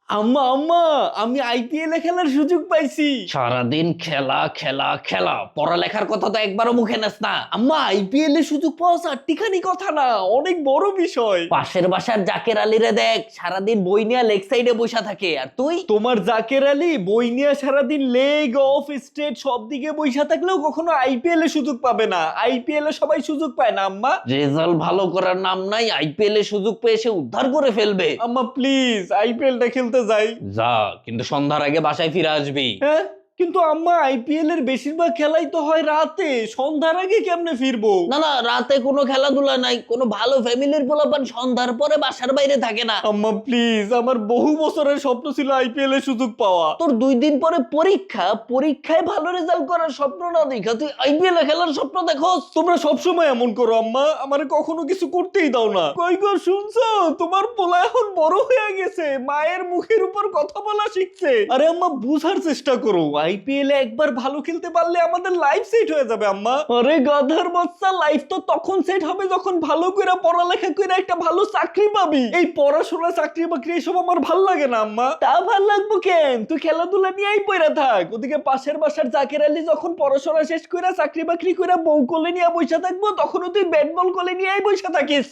আম্মা আম্মা, আমি আইপিএল এ খেলার সুযোগ পাইছি। সারাদিন খেলা খেলা খেলা, পড়ালেখার কথা তো একবারও মুখে নেস না। আম্মা, আইপিএল এ সুযোগ পাওয়া চারটিখানি কথা না, অনেক বড় বিষয়। পাশের বাসার জাকের আলীরে দেখ, সারাদিন বই নিয়ে লেগ সাইডে বসে থাকে, আর তুই? তোমার জাকের আলী বই নিয়ে সারাদিন লেগ অফ স্টেট সব দিকে বইসা থাকলেও কখনো আইপিএল এ সুযোগ পাবে না। আইপিএল এ সবাই সুযোগ পায় না আম্মা। রেজাল্ট ভালো করার নাম নাই, আইপিএল এ সুযোগ পেয়ে সে উদ্ধার করে ফেলবে। আম্মা প্লিজ, আইপিএলটা খেলতে যাই। যা, কিন্তু সন্ধ্যার আগে বাসায় ফিরে আসবি। হ্যাঁ, কিন্তু আম্মা আইপিএল এর বেশিরভাগ খেলাই তো হয় রাতে, সন্ধ্যার আগে কেমনে ফিরবো? না না, রাতে কোনো খেলাধুলা নাই। কোনো ভালো ফ্যামিলির পোলাপান সন্ধ্যার পরে বাসার বাইরে থাকে না। আম্মা প্লিজ, আমার বহু বছরের স্বপ্ন ছিল আইপিএল এর সুযোগ পাওয়া। তোর 2 দিন পরে পরীক্ষা, পরীক্ষায় ভালো রেজাল্ট করার স্বপ্ন না দেখা তুই আইপিএল এ খেলার স্বপ্ন দেখোস? তোমরা সবসময় এমন করো আম্মা, আমারে কখনো কিছু করতেই দাও না। কই গো, শুনছো? তোমার পোলা এখন বড় হয়ে গেছে, মায়ের মুখের উপর কথা বলা শিখছে। আরে আম্মা, বুঝার চেষ্টা করো, আইপিএল এ একবার ভালো খেলতে পারলে আমাদের লাইফ সেট হয়ে যাবে আম্মা। আরে গাধার বাচ্চা, লাইফ তো তখন সেট হবে যখন ভালো করে পড়ালেখা করে একটা ভালো চাকরি পাবি। এই পড়াশোনা চাকরি বাকরি এসব আমার ভাল লাগে না আম্মা। তা ভাল লাগবো কেন? তুই খেলাধুলা নিয়েই পড়ে থাক। ওদিকে পাশের বাসার জাকের আলী যখন পড়াশোনা শেষ করে চাকরি বাকরি করে বউ কোলে নিয়ে বসে থাকবো, তখনও তুই ব্যাট বল কোলে নিয়েই বসে থাকিস।